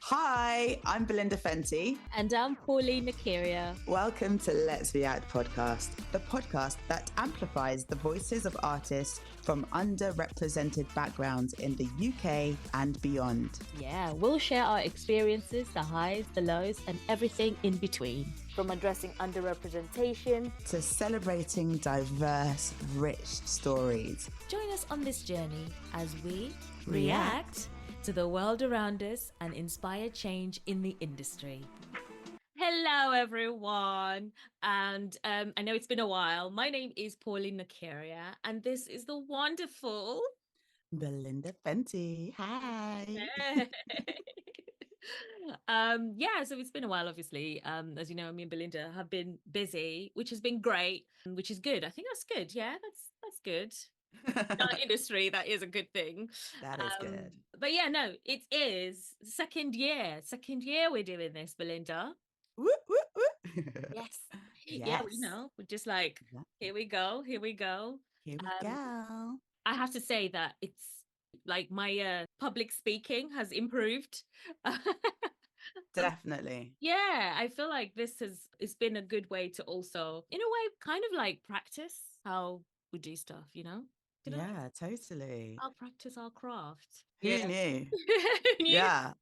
Hi, I'm Belinda Fenty. And I'm Pauline Nakaria. Welcome to Let's React podcast, the podcast that amplifies the voices of artists from underrepresented backgrounds in the UK and beyond. Yeah, we'll share our experiences, the highs, the lows, and everything in between. From addressing underrepresentation to celebrating diverse, rich stories. Join us on this journey as we react to the world around us and inspire change in the industry. Hello, everyone. And I know it's been a while. My name is Pauline Nakaria, and this is the wonderful Belinda Fenty. Hi. So it's been a while, obviously. As you know, me and Belinda have been busy, which has been great, which is good. I think that's good. Yeah, that's good. In our industry, that is a good thing. That is good. But yeah, no, it is second year we're doing this, Belinda. Woo, woo, woo. Yes. Yeah, we know. We're just like, here we go. Here we go. I have to say that it's like my public speaking has improved. Definitely. Yeah, I feel like it's been a good way to also, in a way, kind of like practice how we do stuff, you know? Yeah, totally. I'll practice our craft. Who knew? Yeah,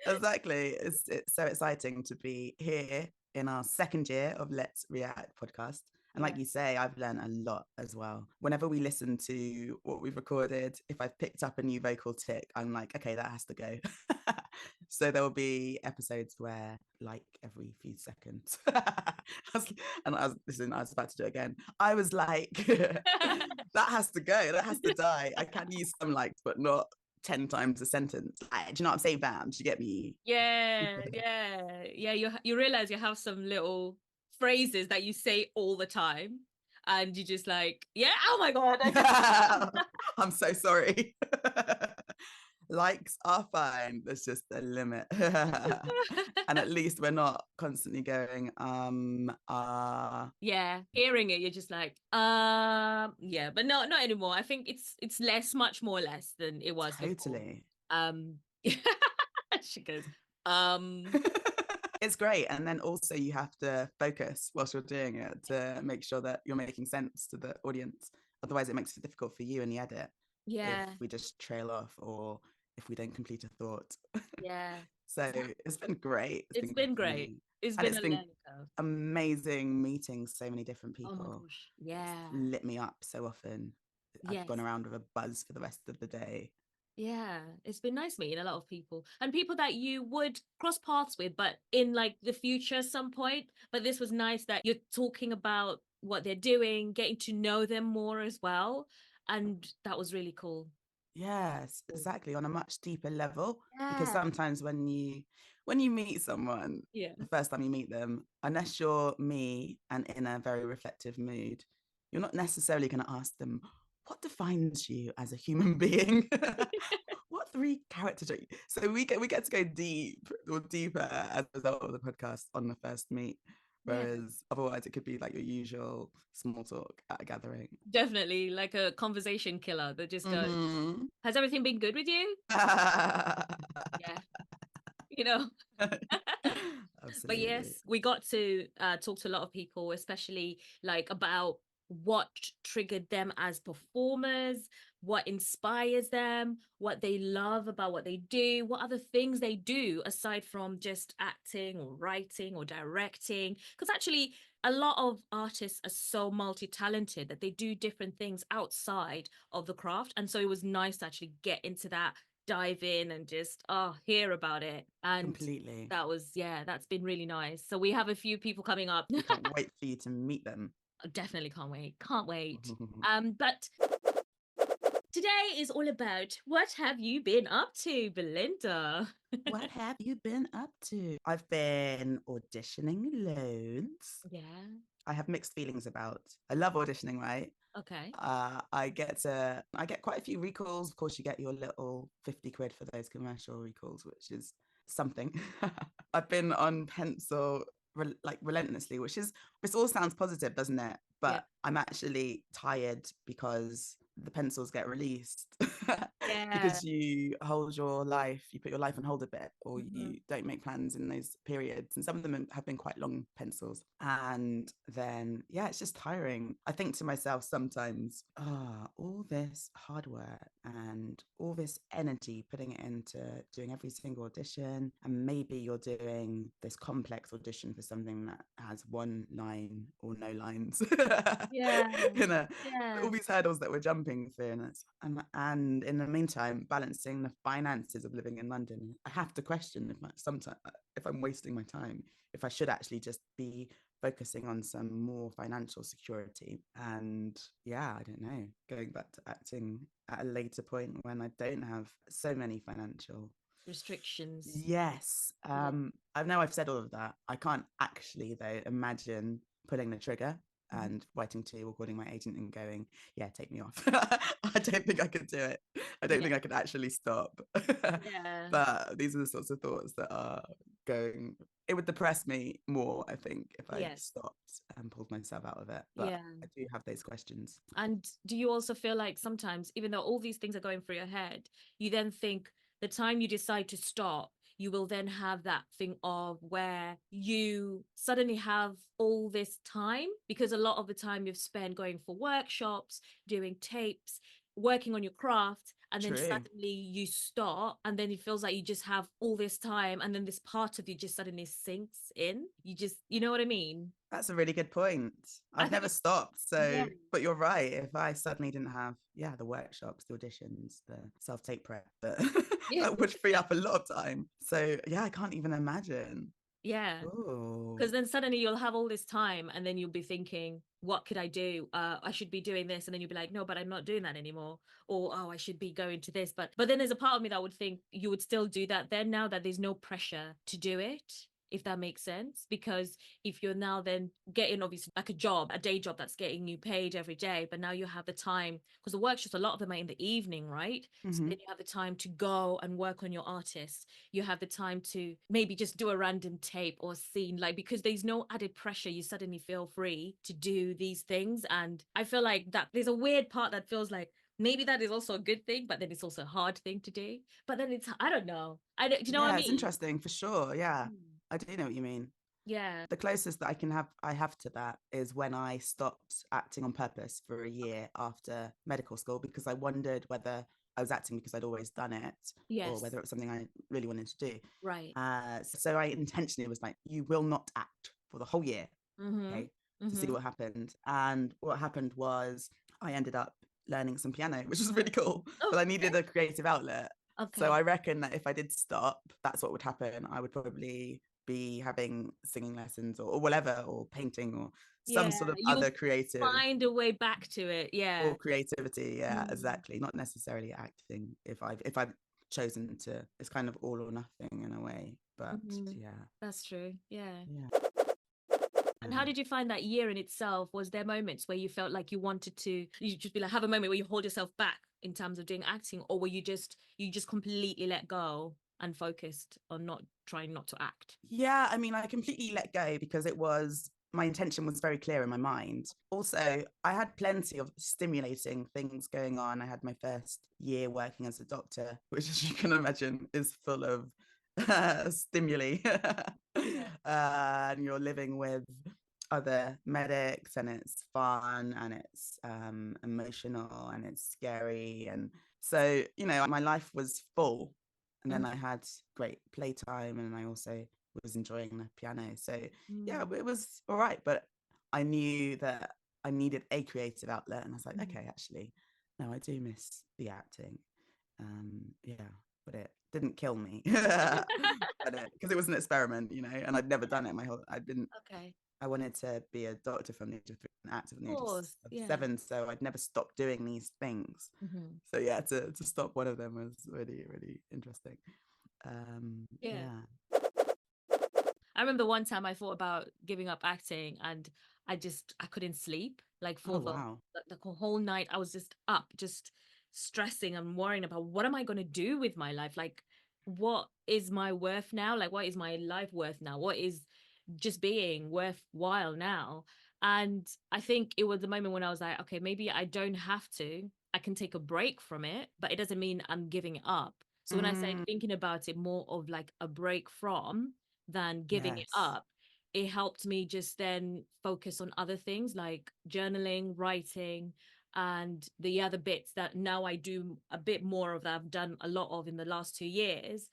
exactly. It's so exciting to be here in our second year of Let's React podcast. And like you say, I've learned a lot as well. Whenever we listen to what we've recorded, if I've picked up a new vocal tick, I'm like, okay, that has to go. So there will be episodes where, like, every few seconds, I was about to do it again. I was like, that has to go. That has to die. I can use some likes, but not 10 times a sentence. Do you know what I'm saying, Bam? Do you get me? Yeah. You realize you have some little phrases that you say all the time, and you just like, oh my god, I'm so sorry. Likes are fine. There's just a limit. And at least we're not constantly going, hearing it, you're just like, but not anymore. I think it's much more less than it was totally before. She goes, It's great. And then also you have to focus whilst you're doing it to make sure that you're making sense to the audience. Otherwise it makes it difficult for you in the edit. If we just trail off or if we don't complete a thought. So it's been great. It's been great. It's been amazing meeting so many different people. Oh my gosh. Yeah. It's lit me up so often. I've gone around with a buzz for the rest of the day. Yeah, it's been nice meeting a lot of people and people that you would cross paths with, but in like the future at some point. But this was nice that you're talking about what they're doing, getting to know them more as well. And that was really cool. Yes, exactly. On a much deeper level. Because sometimes when you meet someone, the first time you meet them, unless you're me and in a very reflective mood, you're not necessarily going to ask them, what defines you as a human being? What 3 characters are you? So we get to go deeper as a result of the podcast on the first meet. Whereas otherwise it could be like your usual small talk at a gathering. Definitely like a conversation killer that just goes, has everything been good with you? You know. But yes, we got to talk to a lot of people, especially like about what triggered them as performers, what inspires them, what they love about what they do, what other things they do aside from just acting or writing or directing. Because actually a lot of artists are so multi-talented that they do different things outside of the craft. And so it was nice to actually get into that, dive in and just hear about it. And completely, that's been really nice. So we have a few people coming up. I can't wait for you to meet them. I definitely can't wait. But today is all about what have you been up to, Belinda? What have you been up to? I've been auditioning loads. I have mixed feelings about. I love auditioning, right? Okay. I get quite a few recalls. Of course, you get your little 50 quid for those commercial recalls, which is something. I've been on pencil relentlessly, this all sounds positive, doesn't it? But I'm actually tired because the pencils get released Yeah. because you hold your life, you put your life on hold a bit, or Mhm. you don't make plans in those periods. And some of them have been quite long pencils. And then, yeah, it's just tiring. I think to myself sometimes, all this hard work and all this energy, putting it into doing every single audition. And maybe you're doing this complex audition for something that has one line or no lines. Yeah. You know, Yeah. all these hurdles that we're jumping through, and in the meantime balancing the finances of living in London. I have to question if I'm wasting my time, if I should actually just be focusing on some more financial security. And yeah, I don't know, going back to acting at a later point when I don't have so many financial Restrictions. yes. Yeah. I've said all of that. I can't actually though imagine pulling the trigger Mhm. and writing to or calling my agent and going, yeah, take me off. I don't think I could do it. I don't Yeah. think I could actually stop. Yeah. But these are the sorts of thoughts that are going, it would depress me more, I think, if I Yes. stopped and pulled myself out of it. But Yeah. I do have those questions. And do you also feel like sometimes, even though all these things are going through your head, you then think the time you decide to stop, you will then have that thing of where you suddenly have all this time, because a lot of the time you've spent going for workshops, doing tapes, working on your craft, and then True. suddenly you stop, and then it feels like you just have all this time, and then this part of you just suddenly sinks in. You just, you know what I mean? That's a really good point. I I've think never it's, stopped. yeah, So, but you're right. If I suddenly didn't have, yeah, the workshops, the auditions, the self tape prep, yeah, that would free up a lot of time. So, yeah, I can't even imagine. yeah. Oh, Because then suddenly you'll have all this time, and then you'll be thinking, what could I do? I should be doing this. And then you'll be like, no, but I'm not doing that anymore. Or, oh, I should be going to this. But then there's a part of me that would think you would still do that then, now that there's no pressure to do it, if that makes sense. Because if you're now then getting obviously like a job, a day job that's getting you paid every day, but now you have the time, because the workshops, a lot of them are in the evening, right? So mm-hmm. then you have the time to go and work on your artists. You have the time to maybe just do a random tape or scene, like, because there's no added pressure, you suddenly feel free to do these things. And I feel like that there's a weird part that feels like maybe that is also a good thing, but then it's also a hard thing to do. But then it's, I don't know, I don't, do you know what I Yeah, it's mean? interesting for sure. Yeah, Mm. I do know what you mean. Yeah. The closest that I have to that is when I stopped acting on purpose for a Okay. year after medical school, because I wondered whether I was acting because I'd always done it or Yes. whether it was something I really wanted to do. Right. So I intentionally was like, you will not act for the whole year, Mm-hmm. okay, to see Mm-hmm. what happened. And what happened was I ended up learning some piano, which was really cool, Oh, but I needed a creative outlet. So okay. I reckon that if I did stop, that's what would happen. I would probably be having singing lessons or whatever, or painting or some Yeah, sort of you'll other creative find a way back to it. Yeah. or creativity. Yeah, Mm. exactly. Not necessarily acting. If I've chosen to, it's kind of all or nothing in a way. But Hmm. yeah, That's true. Yeah. yeah. And how did you find that year in itself? Was there moments where you felt like you wanted to, you just be like, have a moment where you hold yourself back in terms of doing acting, or were you just completely let go and focused on not trying not to act? Yeah, I mean, I completely let go because my intention was very clear in my mind. Also, I had plenty of stimulating things going on. I had my first year working as a doctor, which, as you can imagine, is full of stimuli. Yeah. And you're living with other medics, and it's fun, and it's emotional, and it's scary. And so, my life was full. And then Mhm. I had great playtime, and I also was enjoying the piano. So yeah, Mm. it was all right. But I knew that I needed a creative outlet, and I was like, Mhm. okay, actually, no, I do miss the acting. Yeah, but it didn't kill me. Because it was an experiment, and I'd never done it my whole. I didn't. Okay. I wanted to be a doctor from the age of 3 and actor from Of the age of course. Yeah. 7, so I'd never stopped doing these things. Hmm. So yeah, to stop one of them was really, really interesting. Yeah. Yeah. I remember one time I thought about giving up acting, and I couldn't sleep, like Oh for wow. the whole night. I was just up, just stressing and worrying about what am I going to do with my life? Like, what is my worth now? Like, what is my life worth now? What is just being worthwhile now? And I think it was the moment when I was like, okay, maybe I don't have to. I can take a break from it, but it doesn't mean I'm giving it up. So when I say thinking about it more of like a break from than giving it Yes. up, it helped me just then focus on other things like journaling, writing, and the other bits that now I do a bit more of that I've done a lot of in the last 2 years.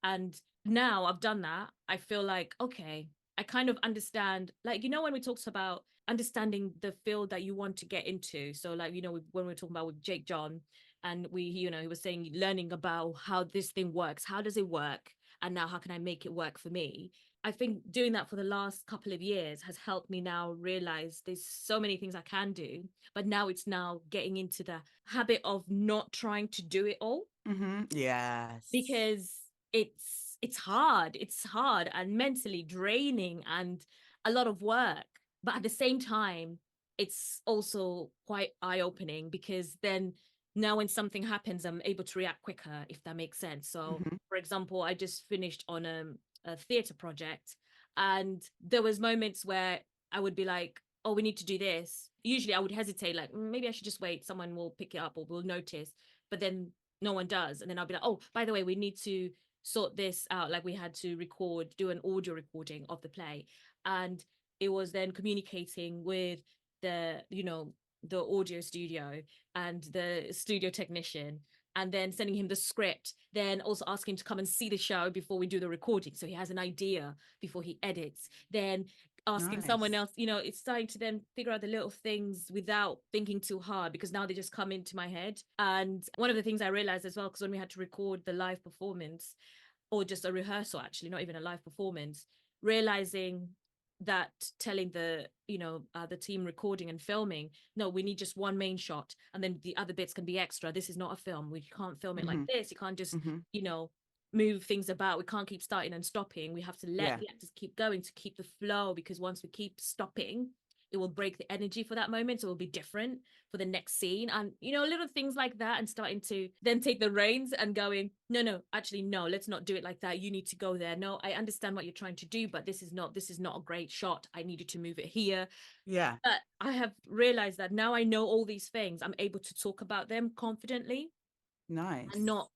And now I've done that, I feel like, okay, I kind of understand, like, when we talked about understanding the field that you want to get into. So, like, when we're talking about with Jake John, and he was saying learning about how this thing works, how does it work? And now how can I make it work for me? I think doing that for the last couple of years has helped me now realize there's so many things I can do, but now it's now getting into the habit of not trying to do it all. Yes. Because it's hard and mentally draining and a lot of work, but at the same time it's also quite eye-opening, because then now when something happens I'm able to react quicker, if that makes sense. So for example, I just finished on a theater project, and there was moments where I would be like, oh, we need to do this. Usually I would hesitate, like, maybe I should just wait, someone will pick it up or will notice. But then no one does. And then I'll be like, oh, by the way, we need to sort this out. Like, we had to do an audio recording of the play. And it was then communicating with the audio studio and the studio technician, and then sending him the script, then also asking to come and see the show before we do the recording, so he has an idea before he edits, then asking someone Nice. else. It's starting to then figure out the little things without thinking too hard, because now they just come into my head. And one of the things I realized as well, because when we had to record the live performance, or just a rehearsal, actually not even a live performance, realizing that, telling the team recording and filming, no, we need just one main shot, and then the other bits can be extra. This is not a film, we can't film it like this, you can't just you know move things about, we can't keep starting and stopping, we have to let the actors keep going to keep the flow, because once we keep stopping, it will break the energy for that moment, so it will be different for the next scene. And little things like that, and starting to then take the reins and going, no, actually, no, let's not do it like that, you need to go there, no, I understand what you're trying to do, but this is not a great shot, I needed to move it here. But I have realized that now I know all these things, I'm able to talk about them confidently. Nice. And not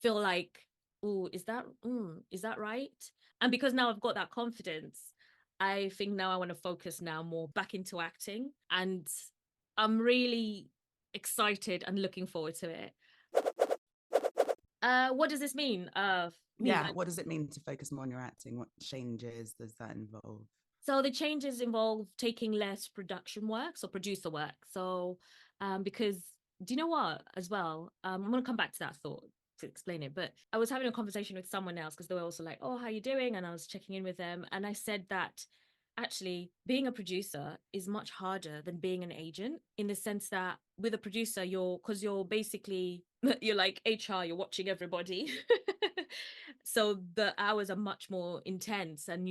feel like, oh, is that right? And because now I've got that confidence, I think now I want to focus now more back into acting, and I'm really excited and looking forward to it. What does this mean? What does it mean to focus more on your acting? What changes does that involve? So the changes involve taking less production work, so producer work. So because, do you know what, as well, I'm going to come back to that thought to explain it, but I was having a conversation with someone else, because they were also like, oh, how are you doing? And I was checking in with them, and I said that actually being a producer is much harder than being an agent, in the sense that with a producer, you're basically you're like HR, you're watching everybody. So the hours are much more intense, and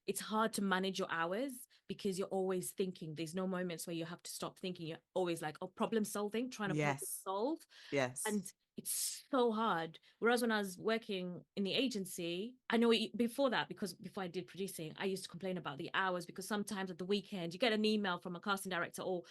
it's hard to manage your hours, because you're always thinking, there's no moments where you have to stop thinking, you're always like, oh, problem solving, trying to problem solve. Yes. And it's so hard. Whereas when I was working in the agency, I know before that, because before I did producing, I used to complain about the hours, because sometimes at the weekend you get an email from a casting director, or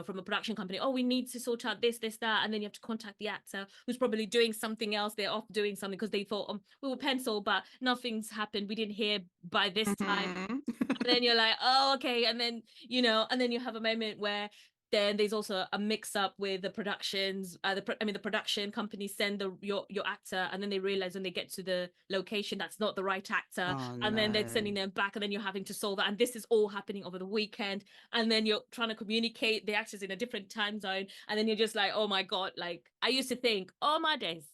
from a production company, oh, we need to sort out this, that, and then you have to contact the actor who's probably doing something else, they're off doing something, because they thought, we will pencil, but nothing's happened, we didn't hear by this time. And then you're like, oh, okay. And then and then you have a moment where then there's also a mix up with the productions, the production company send your actor, and then they realize when they get to the location that's not the right actor. And then they're sending them back, and then you're having to solve that, and this is all happening over the weekend, and then you're trying to communicate the actors in a different time zone, and then you're just like, oh my god, like, I used to think, oh my days,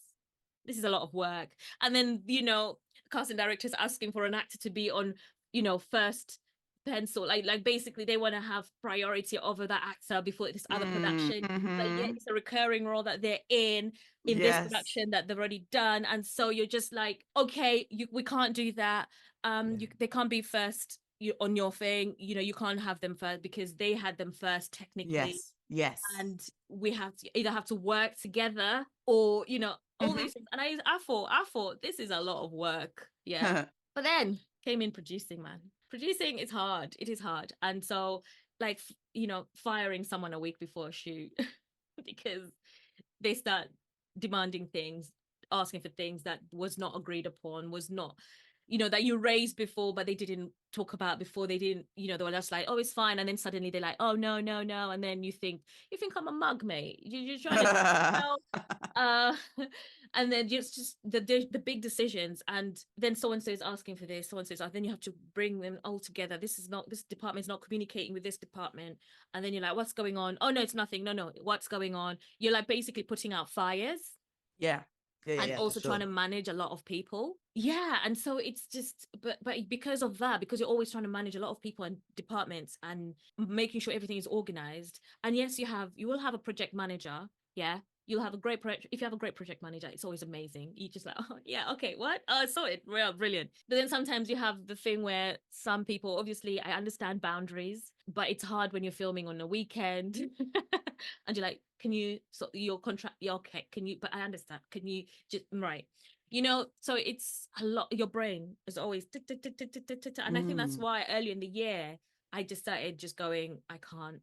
this is a lot of work. And then casting directors asking for an actor to be on first pencil, like basically they want to have priority over that actor before this other production, but yet it's a recurring role that they're in this production that they've already done. And so you're just like, okay, we can't do that. They can't be first on your thing, you can't have them first, because they had them first technically. Yes. And we have to either have to work together, or all these things. And I thought this is a lot of work. But then came in producing, man. Producing is hard. It is hard. And so, like, firing someone a week before a shoot because they start demanding things, asking for things that was not agreed upon, was not, that you raised before, but they didn't talk about before. They didn't, they were just like, oh, it's fine. And then suddenly they're like, oh, no, no, no. And then you think I'm a mug, mate. You're trying to, uh, and then just the big decisions. And then so-and-so is asking for this, so-and-so is, then you have to bring them all together. This department is not communicating with this department. And then you're like, what's going on? Oh, no, it's nothing. No, what's going on? You're like basically putting out fires. Yeah. And also trying to manage a lot of people. Yeah. And so it's just, but because of that, because you're always trying to manage a lot of people and departments and making sure everything is organized. And yes, you will have a project manager. Yeah. You'll have a great project. If you have a great project manager, it's always amazing. You just like, oh yeah, okay, what? Oh, I saw it. Well, brilliant. But then sometimes you have the thing where some people, obviously, I understand boundaries, but it's hard when you're filming on a weekend, and you're like, can you? So your contract, yeah, okay. Can you? But I understand. Can you just right? So it's a lot. Your brain is always tick, tick, tick, tick, tick, tick, tick, and I think that's why early in the year I just started just going, I can't.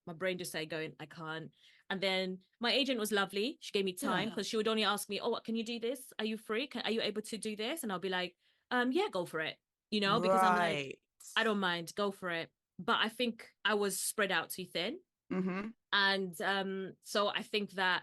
My brain just started going, I can't. And then my agent was lovely. She gave me time because she would only ask me, oh, what, can you do this? Are you free? Are you able to do this? And I'll be like, yeah, go for it. Because I'm like, I don't mind, go for it. But I think I was spread out too thin. And so I think that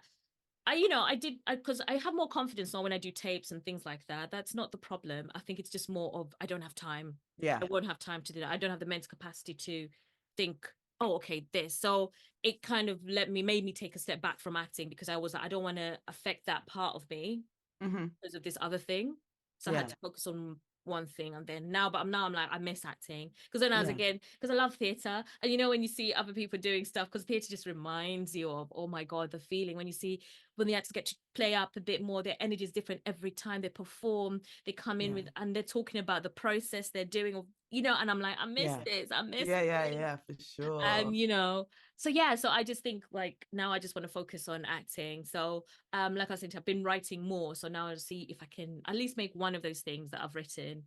I did, because I have more confidence now when I do tapes and things like that. That's not the problem. I think it's just more of, I don't have time. Yeah. I won't have time to do that. I don't have the mental capacity to think, oh, okay, this. So it kind of made me take a step back from acting, because I was like, I don't want to affect that part of me because of this other thing. So I had to focus on one thing. And then I'm like, I miss acting, because then because I love theater. And when you see other people doing stuff, because theater just reminds you of, oh my god, the feeling when the actors get to play up a bit more. Their energy is different every time they perform. They come in with, and they're talking about the process they're doing, and I'm like, I miss this, I miss this. Yeah, for sure. And so I just think, like, now I just want to focus on acting. So like I said, I've been writing more, so now I'll see if I can at least make one of those things that I've written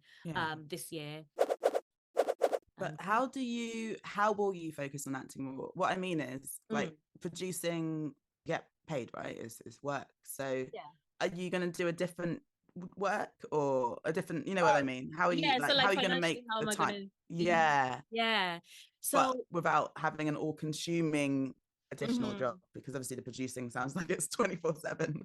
this year. But how will you focus on acting more? What I mean is, like, producing, get paid, right? Is work. So are you going to do a different work or a different, what I mean? How are you so how are you going to make the time? So, but without having an all-consuming additional job, because obviously the producing sounds like it's 24/7.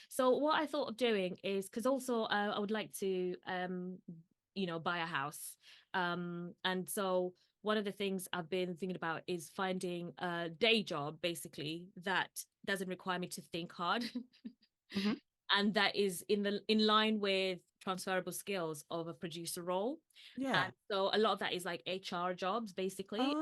So what I thought of doing is, because also I would like to buy a house, and so one of the things I've been thinking about is finding a day job, basically, that doesn't require me to think hard. And that is in line with transferable skills of a producer role. And so a lot of that is like HR jobs, basically.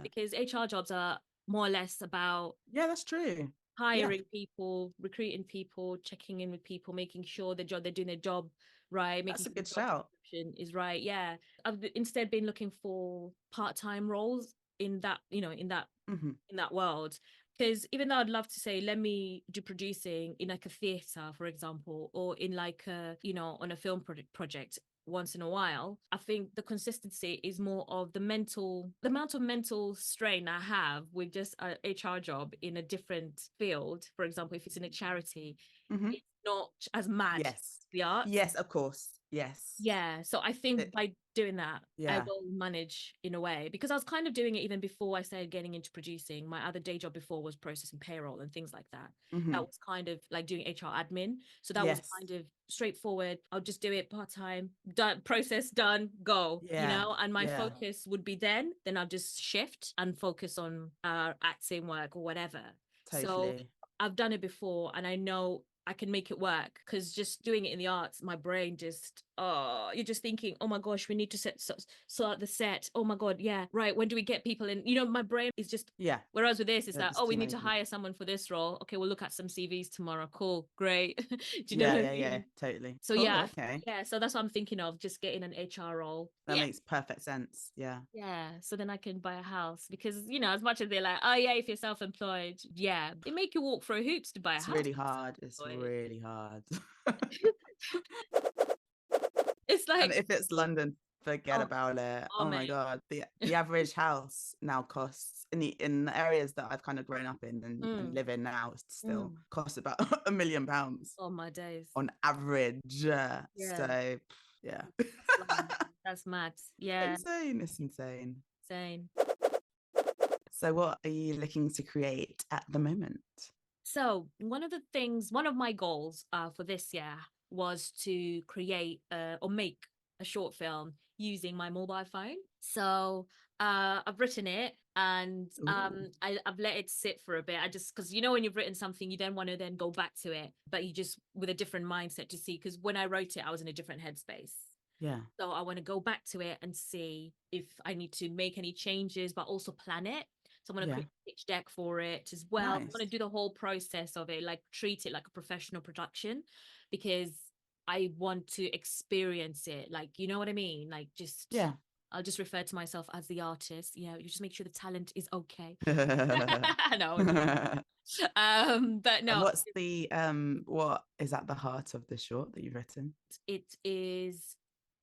Because HR jobs are more or less about that's true, hiring people, recruiting people, checking in with people, making sure they're doing their job right, making that's a good sure shout is right. I've instead been looking for part-time roles in that in that world. Because even though I'd love to say, let me do producing in like a theater, for example, or in like a, on a film project once in a while, I think the consistency is more of the amount of mental strain I have with just a HR job in a different field. For example, if it's in a charity, it's not as mad. The art. Yes, of course. Yes. So I think by doing that, I will manage in a way, because I was kind of doing it even before I started getting into producing. My other day job before was processing payroll and things like that. That was kind of like doing HR admin. So that was kind of straightforward. I'll just do it part-time, done, process done, go, and my focus would be then I'll just shift and focus on acting work or whatever. So I've done it before, and I know I can make it work, because just doing it in the arts, my brain just, you're just thinking, oh my gosh, we need to sort the set. Oh my God, right. When do we get people in? My brain is just, whereas with this, it's like, oh, we need to hire someone for this role. Okay, we'll look at some CVs tomorrow. Cool, great. Do you know what I mean? Totally. So so that's what I'm thinking of, just getting an HR role. That makes perfect sense. So then I can buy a house, because as much as they're like, oh yeah, if you're self-employed, they make you walk through hoops to buy a house. It's really hard. It's like, and if it's London, Forget about it. Oh Oh my man. God. The average house now costs in the areas that I've kind of grown up in and Mm, live in now, it still mm. costs about £1 million Oh my days. on average. Yeah. So yeah. Wow. That's mad. Yeah. Insane. It's insane. Insane. So what are you looking to create at the moment? So one of my goals for this year was to create or make a short film using my mobile phone. So I've written it and Ooh. I've let it sit for a bit. I just, because you know, when you've written something, you don't want to then go back to it, but you just with a different mindset to see, because when I wrote it, I was in a different headspace. Yeah. So I want to go back to it and see if I need to make any changes, but also plan it. So I'm going to Yeah. create a pitch deck for it as well. I want Nice. to do the whole process of it, like treat it like a professional production, because I want to experience it. Like, you know what I mean? Like, just, Yeah. I'll just refer to myself as the artist. You know, you just make sure the talent is okay. And No, but no, what's the what is at the heart of the short that you've written? it is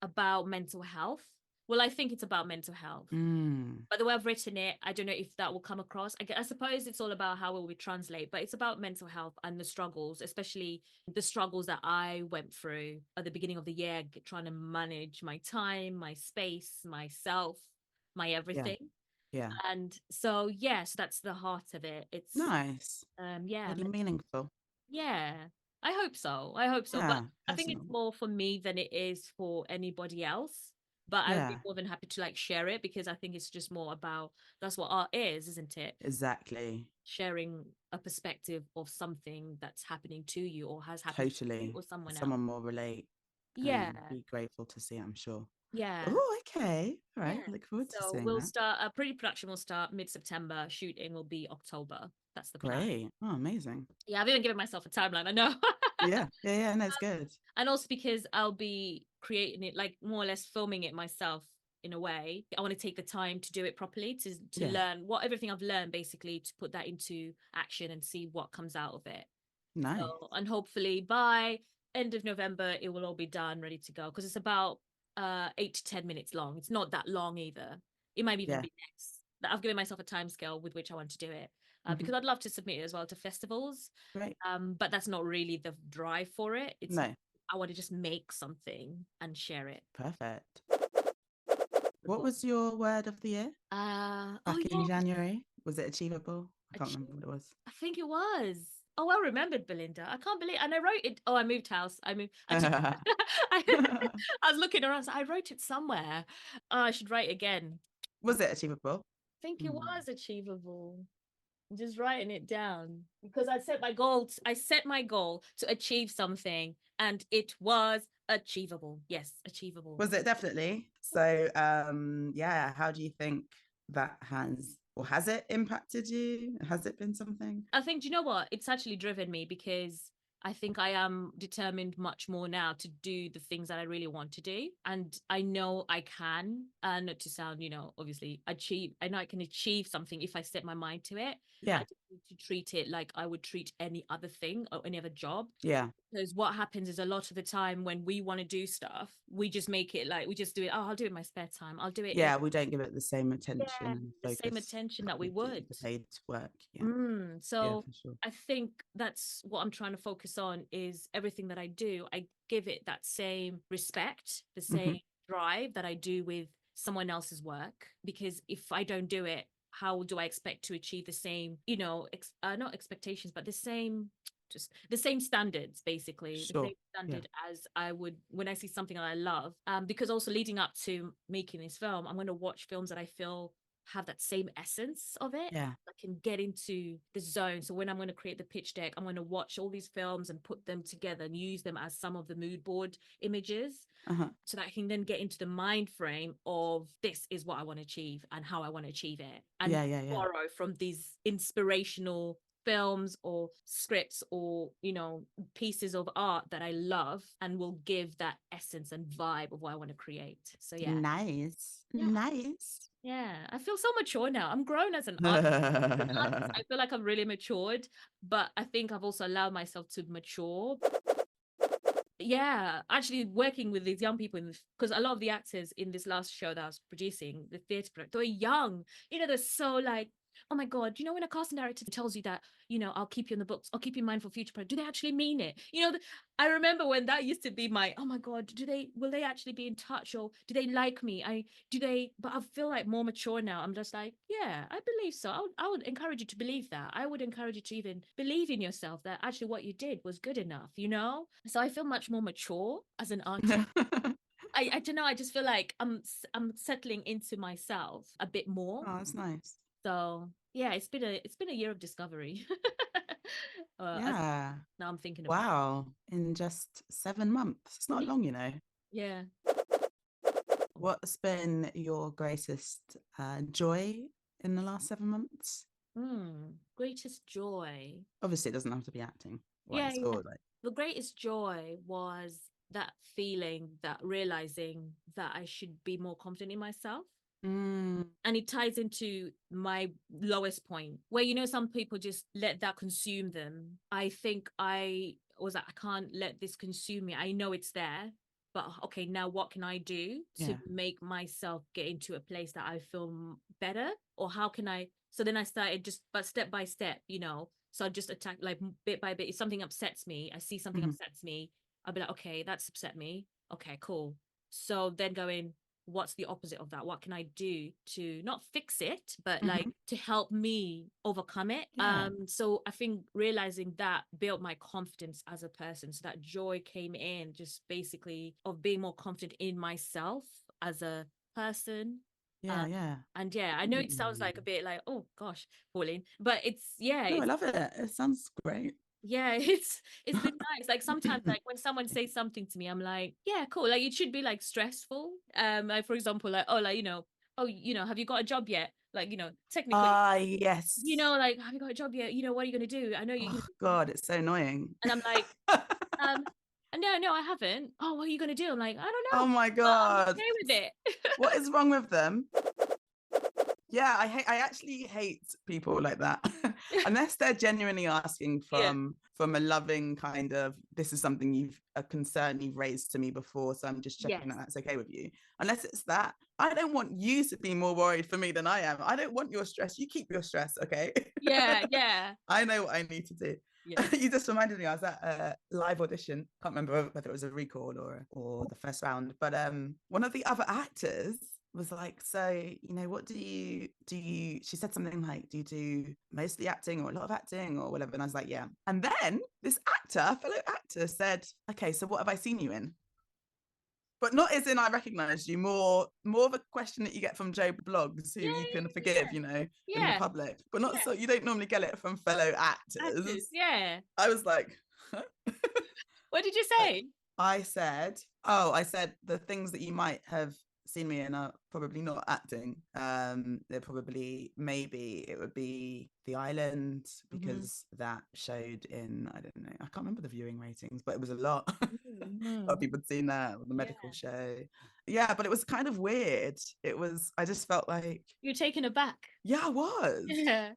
about mental health. Well, I think it's about mental health. Mm. But the way I've written it, I don't know if that will come across. I suppose it's all about how will we translate, but it's about mental health and the struggles, especially the struggles that I went through at the beginning of the year, trying to manage my time, my space, myself, my Yeah. everything. Yeah. And so, yes, that's the heart of it. It's, Nice. yeah, Really meaningful. yeah, I hope so. I hope so. But Yeah. I think it's Personal. more for me than it is for anybody else. But I would be Yeah. more than happy to like share it, because I think it's just more about, that's what art is, isn't it? Exactly. Sharing a perspective of something that's happening to you or has happened to you Totally. or someone else. Someone will relate Yeah, and be grateful to see, I'm sure. yeah. Oh, okay. All Yeah. right. Look forward to So seeing we'll that. start, pre-production will start mid-September. Shooting will be October. That's the plan. Great. Oh, amazing. Yeah, I've even given myself a timeline. I know. Yeah. Yeah. Yeah. No, it's good. And also because I'll be creating it, like more or less filming it myself in a way. I want to take the time to do it properly, to Yeah. learn what everything I've learned, basically to put that into action and see what comes out of it. Nice. So, and hopefully by end of November it will all be done, ready to go, because it's about 8 to 10 minutes long. It's not that long either. It might even Yeah. be less. I've given myself a time scale with which I want to do it, Hmm. because I'd love to submit it as well to festivals. Great. But that's not really the drive for it. It's, No. I want to just make something and share it. Perfect. What was your word of the year Oh back in yeah, January? Was it achievable? I can't remember what it was. I think it was. Oh, well remembered, Belinda. I can't believe, and I wrote it. Oh, I moved house. I took, I, I was looking around. So I wrote it somewhere. Oh, I should write again. Was it achievable? I think it Hmm. was achievable. I'm just writing it down because I set my goal. I set my goal to achieve something, and it was achievable. Yes, achievable. Was it definitely? So, yeah, how do you think that has it impacted you? Has it been something? I think, do you know what? It's actually driven me, because I think I am determined much more now to do the things that I really want to do. And I know I can, not to sound, obviously achieve, I know I can achieve something if I set my mind to it. I Yeah. just need to treat it like I would treat any other thing or any other job. Yeah. Because what happens is, a lot of the time when we want to do stuff, we just make it like, we just do it. Oh, I'll do it in my spare time. I'll do it in, Yeah, we don't give it the same attention yeah, and the same focus attention that that we we do would. the paid work. Yeah. Yeah, So for sure. I think that's what I'm trying to focus on, is everything that I do, I give it that same respect, the Hmm. same drive that I do with someone else's work. Because if I don't do it, how do I expect to achieve the same, not expectations, but the same, just the same standards, basically the Sure. same Yeah. standard as I would when I see something that I love. Because also leading up to making this film, I'm going to watch films that I feel have that same essence of it. Yeah. I can get into the zone. So when I'm going to create the pitch deck, I'm going to watch all these films and put them together and use them as some of the mood board images, Uh-huh. so that I can then get into the mind frame of, this is what I want to achieve and how I want to achieve it, and Yeah, yeah, yeah. borrow from these inspirational films or scripts or pieces of art that I love, and will give that essence and vibe of what I want to create. So yeah. Nice. Yeah. Nice. Yeah, I feel so mature now. I'm grown as an artist. I feel like I've really matured, but I think I've also allowed myself to mature. yeah, actually working with these young people, because a lot of the actors in this last show that I was producing, the theatre product, they were young. They're so like, oh my God, when a casting director tells you that, I'll keep you in the books, I'll keep you in mind for future projects, do they actually mean it? I remember when that used to be my, oh my God, will they actually be in touch, or do they like me? But I feel like more mature now. I'm just like, yeah, I believe so. I would encourage you to believe that. I would encourage you to even believe in yourself that actually what you did was good enough, So I feel much more mature as an artist. I don't know. I just feel like I'm settling into myself a bit more. Oh, that's nice. So yeah, it's been a year of discovery. Yeah. Now I'm thinking about. Wow. In just 7 months. It's not Yeah. long, you know. Yeah. What's been your greatest joy in the last 7 months? Greatest joy. Obviously, it doesn't have to be acting Yeah, wise yeah. or like. The greatest joy was that feeling, that realizing that I should be more confident in myself. And it ties into my lowest point where, some people just let that consume them. I think I was like, I can't let this consume me. I know it's there, but okay, now what can I do to make myself get into a place that I feel better? Or how can I? So then I started but step by step, So I just attack like bit by bit. If something upsets me, I see something upsets me, I'll be like, okay, that's upset me. Okay, cool. So then going, what's the opposite of that? What can I do to not fix it, but like to help me overcome it? So I think realizing that built my confidence as a person. So that joy came in just basically of being more confident in myself as a person. And yeah, I know it sounds like a bit like, oh gosh, Pauline, but No, I love it. It sounds great. Yeah, it's been nice. Like sometimes, like when someone says something to me, I'm like, yeah, cool. Like it should be like stressful. Like for example, like, oh, like, have you got a job yet? Like, technically, Yes. like, have you got a job yet? What are you gonna do? I know Oh God, it's so annoying. And I'm like, no, I haven't. Oh, what are you gonna do? I'm like, I don't know. Oh my But I'm God. okay with it. What is wrong with them? Yeah, I actually hate people like that. Unless they're genuinely asking from a loving kind of, this is something a concern you've raised to me before, so I'm just checking that that's okay with you. Unless it's that, I don't want you to be more worried for me than I am. I don't want your stress. You keep your stress, okay? Yeah. I know what I need to do. Yeah. You just reminded me, I was at a live audition. Can't remember whether it was a recall or the first round, but one of the other actors was like, so, what do you, she said something like, do you do mostly acting or a lot of acting or whatever? And I was like, yeah. And then this fellow actor said, okay, so what have I seen you in? But not as in I recognized you, more of a question that you get from Joe Blogs, who you can forgive, in the public, but not so, you don't normally get it from fellow actors. Yeah. I was like, huh? What did you say? I said the things that you might have seen me in are probably not acting. They're probably, maybe it would be The Island, because that showed in, I don't know, I can't remember the viewing ratings, but it was a lot. A lot of people had seen that, or the medical show. Yeah, but it was kind of weird. I just felt like, you're taken aback. Yeah, I was. Yeah.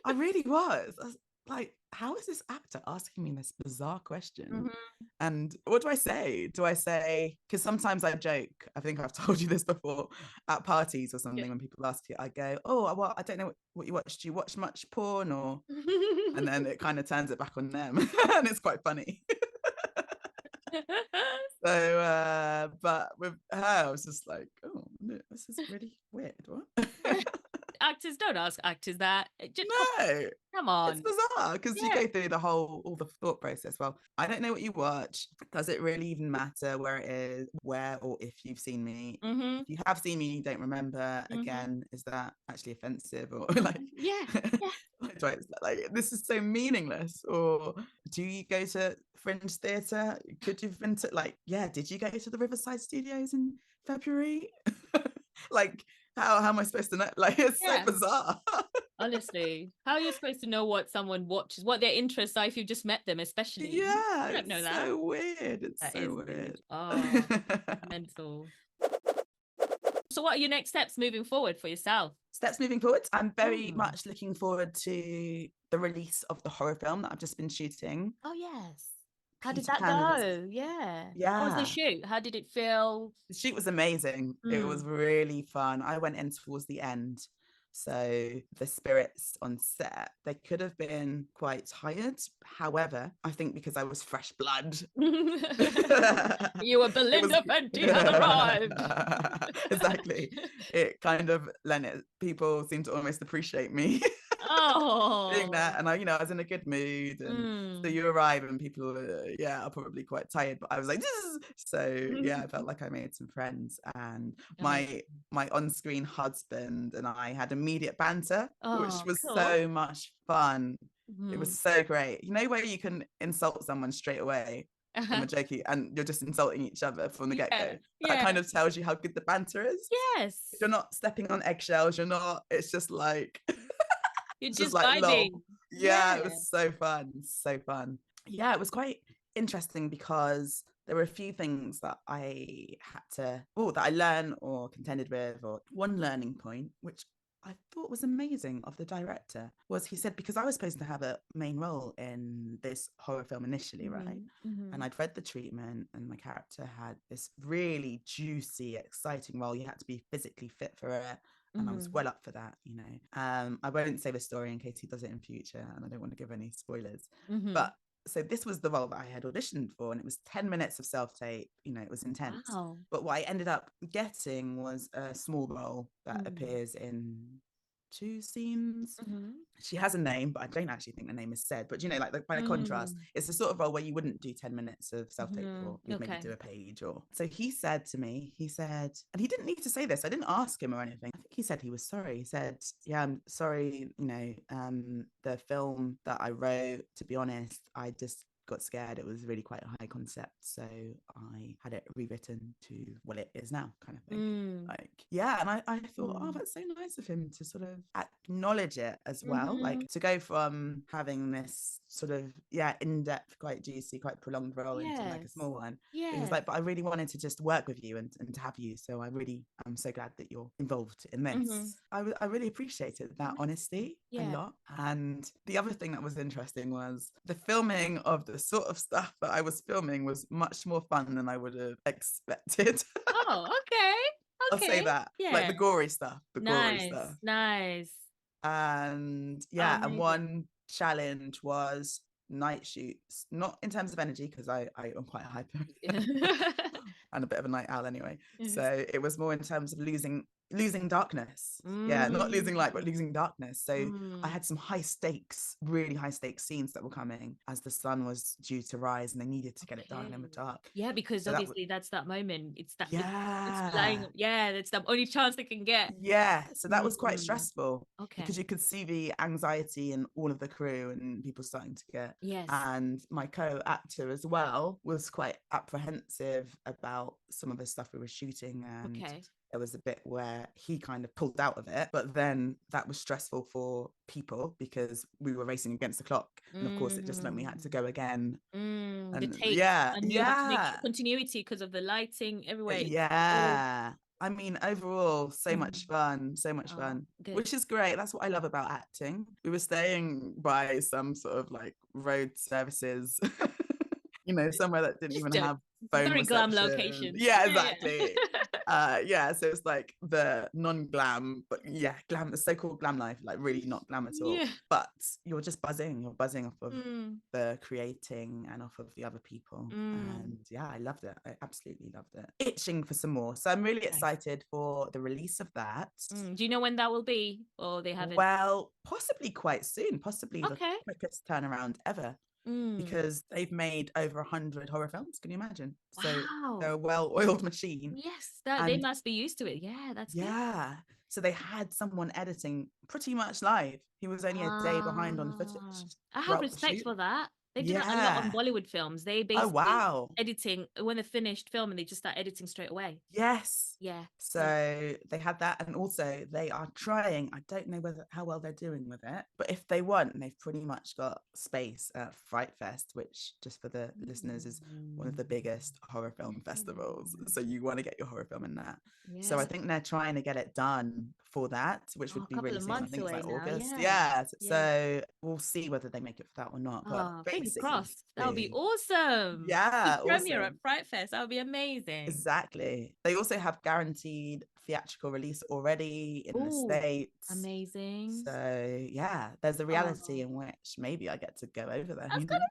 I really was. I was like, how is this actor asking me this bizarre question? And what do I say? Because sometimes I joke, I think I've told you this before, at parties or something, when people ask you, I go, oh, well, I don't know what you watched. Do you watch much porn? Or and then it kind of turns it back on them. And it's quite funny. So, but with her, I was just like, oh, no, this is really weird. What? Actors don't ask actors that. No, come on. It's bizarre because you go through all the thought process. Well, I don't know what you watch. Does it really even matter where it is, where, or if you've seen me? If you have seen me, you don't remember. Again, is that actually offensive, or like, like this is so meaningless? Or do you go to Fringe Theatre? Could you've been to did you go to the Riverside Studios in February? Like, how am I supposed to know? Like, it's so bizarre. Honestly, how are you supposed to know what someone watches, what their interests are if you just met them, especially? Yeah, you don't know that. So weird. It's so weird. Oh, mental. So what are your next steps moving forward for yourself? Steps moving forward, I'm very much looking forward to the release of the horror film that I've just been shooting. Oh, yes. How did Peter that Pan's. go? Yeah. How was the Yeah. shoot? How did it feel? The shoot was amazing. It was really fun. I went in towards the end. So the spirits on set, they could have been quite tired. However, I think because I was fresh blood. You were It was Belinda Fenty has arrived. exactly. It kind of lent it. People seem to almost appreciate me. Doing that, Oh. and I was in a good mood, and so you arrive and people are probably quite tired, but I was like so yeah, I felt like I made some friends, and Amazing. my on-screen husband and I had immediate banter, which Oh, was cool. so much fun. It was so great, where you can insult someone straight away from a jokey and you're just insulting each other from the get-go. That kind of tells you how good the banter is. Yes. You're not stepping on eggshells, it's just like You're it's just just like lol. vibing. Yeah, it was so fun. So fun. Yeah, it was quite interesting because there were a few things that I that I learned or contended with, or one learning point, which I thought was amazing of the director, was he said, because I was supposed to have a main role in this horror film initially, right? And I'd read the treatment and my character had this really juicy, exciting role. You had to be physically fit for it. And I was well up for that, I won't say the story in case he does it in future, and I don't want to give any spoilers. But so this was the role that I had auditioned for, and it was 10 minutes of self-tape. It was intense. Wow. But what I ended up getting was a small role that appears in 2 scenes. She has a name, but I don't actually think the name is said. But by the contrast, it's the sort of role where you wouldn't do 10 minutes of self-tape for. You'd maybe do a page or so. He said to me, and he didn't need to say this. I didn't ask him or anything. I think he said he was sorry. He said, "Yeah, I'm sorry. The film that I wrote, to be honest, I just got scared. It was really quite a high concept, so I had it rewritten to what it is now," kind of thing. And I thought, oh, that's so nice of him to sort of acknowledge it as well, like to go from having this sort of in-depth, quite juicy, quite prolonged role into like a small one. He was like, but I really wanted to just work with you and to have you, so I'm so glad that you're involved in this. I really appreciated that honesty a lot. And the other thing that was interesting was the filming of the sort of stuff that I was filming was much more fun than I would have expected. Oh, okay. I'll say that. Like the gory stuff. Nice. And and one challenge was night shoots, not in terms of energy, because I am quite hyper and a bit of a night owl anyway. So it was more in terms of losing darkness. Not losing light, but losing darkness. So I had some really high stakes scenes that were coming as the sun was due to rise, and they needed to get it done in the dark. Because so obviously that's that moment. It's that it's flying. That's the only chance they can get. So that was quite stressful, because you could see the anxiety in all of the crew and people starting to get and my co-actor as well was quite apprehensive about some of the stuff we were shooting, and there was a bit where he kind of pulled out of it, but then that was stressful for people because we were racing against the clock, and of course it just meant we had to go again. And the take, and you have to make continuity because of the lighting everywhere. I mean, overall, so much fun, which is great. That's what I love about acting. We were staying by some sort of like road services, somewhere that didn't even have phone very reception. Glam location. Exactly. So it's like the non-glam, but glam, the so-called glam life, like really not glam at all. But you're just buzzing. You're buzzing off of the creating and off of the other people. And I loved it. I absolutely loved it. Itching for some more. So I'm really excited for the release of that. Do you know when that will be, or they haven't? Well, possibly quite soon. Possibly the quickest turnaround ever. Because they've made over 100 horror films. Can you imagine? Wow. So they're a well-oiled machine. Yes, they must be used to it. That's good. So they had someone editing pretty much live. He was only a day behind on footage. I have respect for that. They do that a lot on Bollywood films. They basically editing when they finished filming, they just start editing straight away. So they had that, and also they are trying. I don't know how well they're doing with it, but if they want, they've pretty much got space at Fright Fest, which, just for the listeners, is one of the biggest horror film festivals. So you want to get your horror film in that. So I think they're trying to get it done for that, which would be really soon. I think it's like August. So we'll see whether they make it for that or not. But Fingers basically crossed. That would be be. awesome. Yeah, Premiere at awesome. Fright Fest. That would be amazing. Exactly. They also have guaranteed theatrical release already in the Oh, States. amazing. So yeah, there's a reality Oh, in which maybe I get to go over there. I was gonna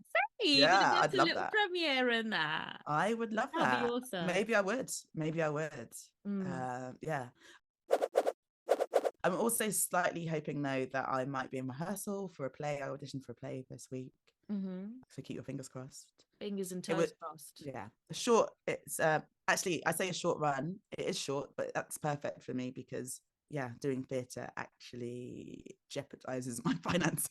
say you're gonna Yeah, go I'd to a love little that. premiere and that. I would love That'd be that. awesome. Maybe I would. Maybe I would. Mm. Yeah. I'm also slightly hoping though that I might be in rehearsal for a play. I auditioned for a play this week. Mm-hmm. So keep your fingers crossed. Fingers and It would, toes crossed. yeah. A short, it's actually I say a short run. It is short, but that's perfect for me because yeah, doing theatre actually jeopardizes my finances.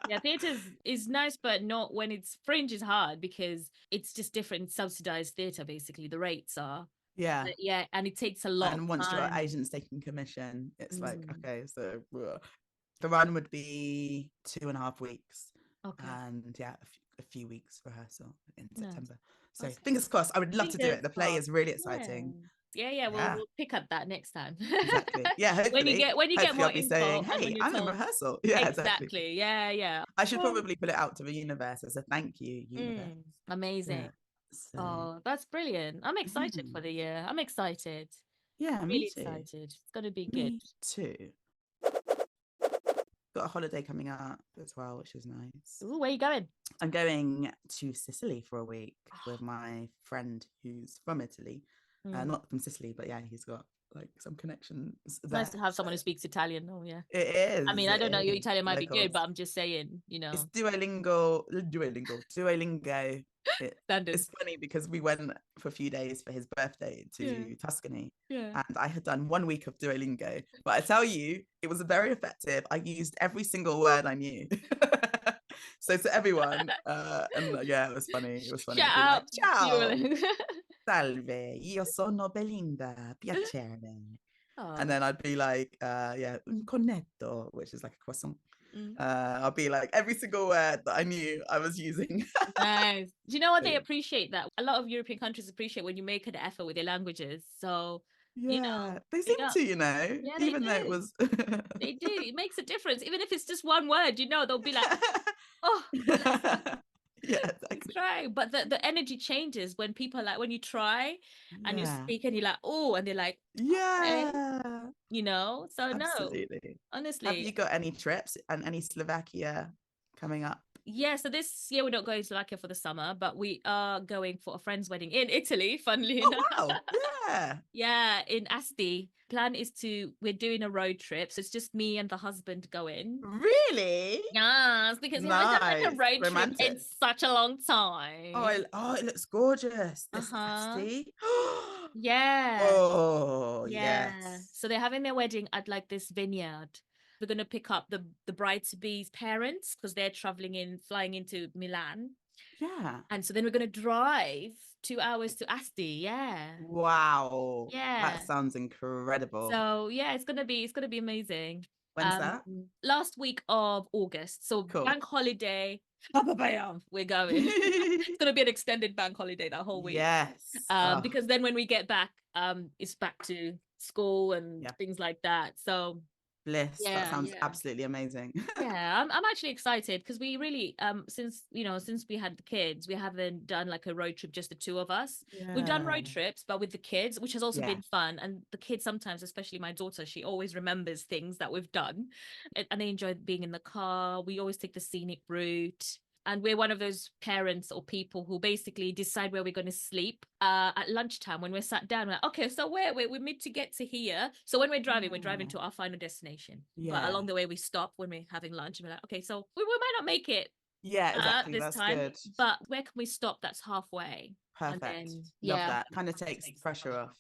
Yeah, theatre is nice, but not when it's fringe is hard because it's just different subsidized theatre, basically. The rates are. Yeah. Yeah, and it takes a lot of And once your time. agent's taking commission, it's like, Mm. okay, so the run would be 2.5 weeks. Okay. And yeah, a few weeks rehearsal in Nice. September. So That's fingers crossed. I would love to do fingers it. The play crossed. is really Yeah. exciting. Yeah, Yeah, we'll pick up that next time. exactly. Yeah, When you hopefully. get Hopefully more I'll be saying, info and when hey, you're I'm in told. rehearsal. Yeah, exactly. Exactly. Yeah. I should Oh, probably put it out to the universe as a thank you, universe. amazing. Yeah. So Oh, that's brilliant. I'm excited mm, for the year. I'm excited. yeah, me Really too. excited. It's gonna be good. Me too. Got a holiday coming up as well, which is nice. Ooh, where you going? I'm going to Sicily for a week with my friend who's from Italy. Not from Sicily, but yeah, he's got like some connections It's nice there. to have someone So who speaks Italian. Oh yeah. it I mean, is. I It don't know, your is. Italian might be good, Locals. but I'm just saying, It's Duolingo. standards. It's funny because we went for a few days for his birthday Yeah. to Tuscany, Yeah. and I had done 1 week of Duolingo. But I tell you, it was very effective. I used every single word I knew. So to everyone, and yeah, it was funny. It was funny. Shout I'd be like, out "Ciao, Duolingo. salve, io sono Belinda, piacere." And Oh. then I'd be like, yeah, un cornetto, which is like a croissant. Mm. I'll be like every single word that I knew I was using. Nice. Do you know what they appreciate that? A lot of European countries appreciate when you make an effort with your languages. So, Yeah, they you seem know, to, yeah, they even though it do. was. They do. It makes a difference. Even if it's just one word, they'll be like, oh, Yeah, let's exactly. try. But the energy changes when people like when you try and you Yeah. speak and you're like, oh, and they're like, okay, Yeah, So no, absolutely. Have honestly. you got any trips and any Slovakia coming up? Yeah, so this year we're not going to Slovakia for the summer, but we are going for a friend's wedding in Italy, funnily Oh, enough. wow. Yeah. Yeah, in Asti. Plan is we're doing a road trip. So it's just me and the husband going. Really? Yes, because we haven't done like a Nice. road trip in Romantic. such a long time. Oh, it looks gorgeous. This Uh-huh. Asti. Yeah. Oh, Yeah. yes. So they're having their wedding at like this vineyard. We're gonna pick up the bride-to-be's parents because they're flying into Milan. Yeah. And so then we're gonna drive 2 hours to Asti. Yeah. Wow. Yeah. That sounds incredible. So yeah, it's gonna be amazing. When's that? Last week of August. So Cool. bank holiday. We're going. It's gonna be an extended bank holiday that whole week. Yes. Oh, Because then when we get back, it's back to school and yeah. things like that. So Bliss. That yeah, sounds absolutely amazing. yeah, I'm actually excited because we really since we had the kids, we haven't done like a road trip just the two of us. We've done Yeah. road trips, but with the kids, which has also Yeah. been fun. And the kids sometimes, especially my daughter, she always remembers things that we've done, and they enjoy being in the car. We always take the scenic route. And we're one of those parents or people who basically decide where we're going to sleep at lunchtime when we're sat down. We're like, okay, so we're mid to get to here. So when we're driving to our final destination. But Yeah. along the way, we stop when we're having lunch and we're like, okay, so we might not make it Yeah, exactly. this That's time, good. but where can we stop that's halfway? And Perfect. then, Love yeah. that. Kind of takes the pressure off.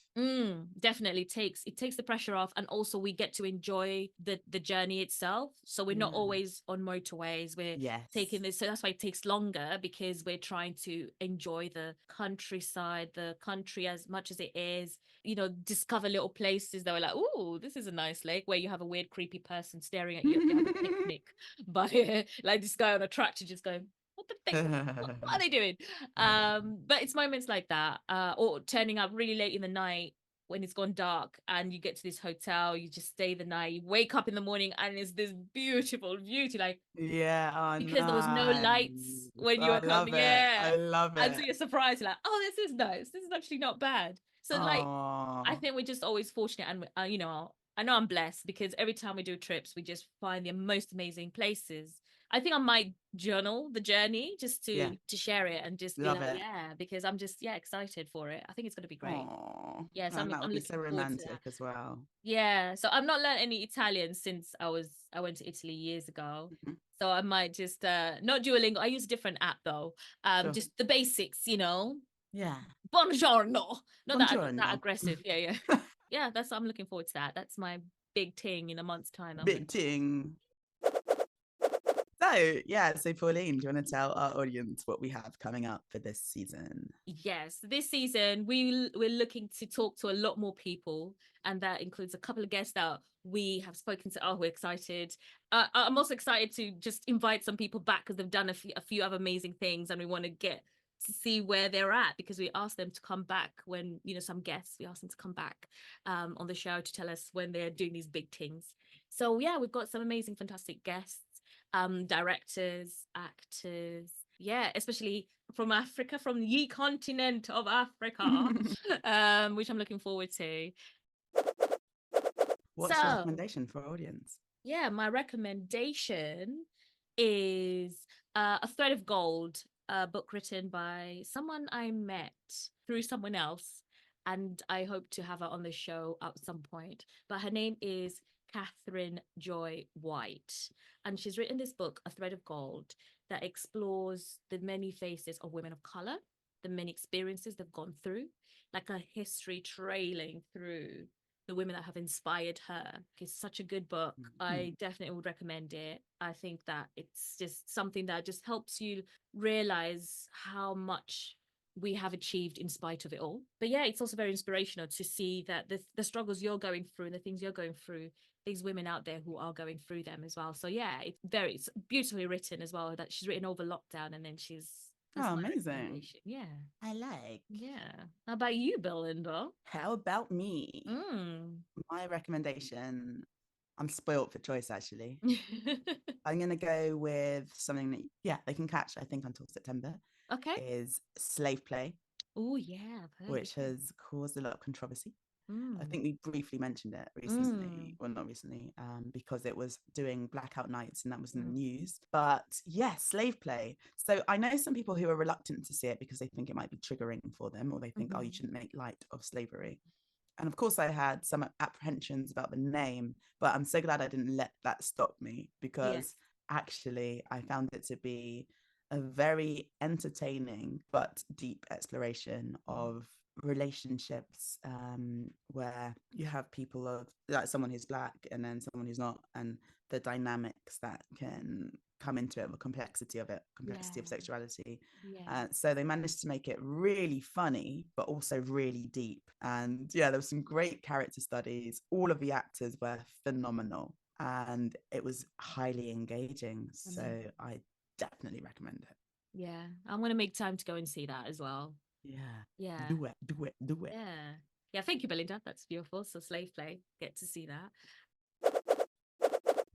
Definitely takes the pressure off, and also we get to enjoy the journey itself. So we're not always on motorways. We're taking this, so that's why it takes longer, because we're trying to enjoy the countryside, the country as much as it is. Discover little places that we're like, oh, this is a nice lake, where you have a weird, creepy person staring at you if you're having a picnic, but like this guy on a tractor just going, what the what are they doing? But it's moments like that, or turning up really late in the night when it's gone dark and you get to this hotel, you just stay the night, you wake up in the morning and it's this beautiful beauty, like, Yeah, oh because there was no lights nice. when you I were love coming. it. Yeah. I love And so it. you're surprised, you're like, oh, this is nice. This is actually not bad. So like, I Oh, think we're just always fortunate, and you know, I know I'm blessed because every time we do trips, we just find the most amazing places. I think I might journal the journey just yeah, to share it and just be love like, it. yeah, because I'm just excited for it. I think it's going to be great. Oh, Yeah, so and that I'm would be so looking forward to that. romantic as well. Yeah, so I've not learned any Italian since I went to Italy years ago. Mhm. So I might just not Duolingo. I use a different app though. Sure. Just the basics, you know. Yeah. Buongiorno. Not that Buongiorno. aggressive. Yeah, yeah. Yeah, that's I'm looking forward to that. That's my big thing in a month's time. I'm gonna Big ting. So, yeah, so Pauline, do you want to tell our audience what we have coming up for this season? Yes, this season we're looking to talk to a lot more people, and that includes a couple of guests that we have spoken to. Oh, we're excited. I'm also excited to just invite some people back because they've done a few other amazing things, and we want to get to see where they're at because we asked them to come back when, you know, some guests, we asked them to come back on the show to tell us when they're doing these big things. So yeah, we've got some amazing, fantastic guests, directors, actors, yeah, especially from Africa, from the continent of Africa, which I'm looking forward to. What's your So, recommendation for our audience? yeah, my recommendation is A Thread of Gold, a book written by someone I met through someone else, and I hope to have her on the show at some point. But her name is Catherine Joy White, and she's written this book, A Thread of Gold, that explores the many faces of women of color, the many experiences they've gone through, like a history trailing through the women that have inspired her. It's such a good book. I definitely would recommend it. I think that it's just something that just helps you realize how much we have achieved in spite of it all. But yeah, it's also very inspirational to see that the struggles you're going through and the things you're going through, these women out there who are going through them as well. So yeah, it's beautifully written as well, that she's written over lockdown, and then that's Oh, my amazing. recommendation. Yeah. I like. Yeah. How about you, Belinda? How about me? My recommendation, I'm spoilt for choice actually. I'm going to go with something that, yeah, they can catch, I think, until September, Okay. is Slave Play, Oh, yeah, I've heard of which it. has caused a lot of controversy. I Mm. think we briefly mentioned it recently, Mm. well, not recently, because it was doing blackout nights and that was in the Mm. news. But yeah, slave play. So I know some people who are reluctant to see it because they think it might be triggering for them, or they think, oh, you shouldn't make light of slavery. And of course, I had some apprehensions about the name, but I'm so glad I didn't let that stop me, because Yes. actually I found it to be a very entertaining but deep exploration of relationships, where you have people of, like, someone who's black and then someone who's not, and the dynamics that can come into it, the complexity of Yeah. sexuality. Yeah. So they managed to make it really funny, but also really deep. And yeah, there were some great character studies. All of the actors were phenomenal, and it was highly engaging. So Amazing. I definitely recommend it. Yeah. I'm gonna make time to go and see that as well. Yeah, Yeah. do it, do it, do it. Yeah. Yeah. Thank you, Belinda. That's beautiful. So slave play. Get to see that.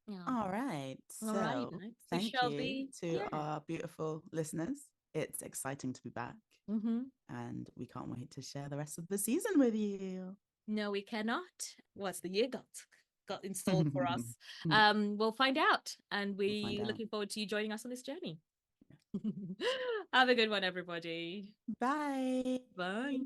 Yeah. All right. All right. So So thank shall you we? to Yeah. our beautiful listeners. It's exciting to be back, Mm-hmm. and we can't wait to share the rest of the season with you. No, we cannot. What's the year got installed for us? We'll We'll find out, and find we out. looking forward to you joining us on this journey. Have a good one, everybody. Bye. Bye.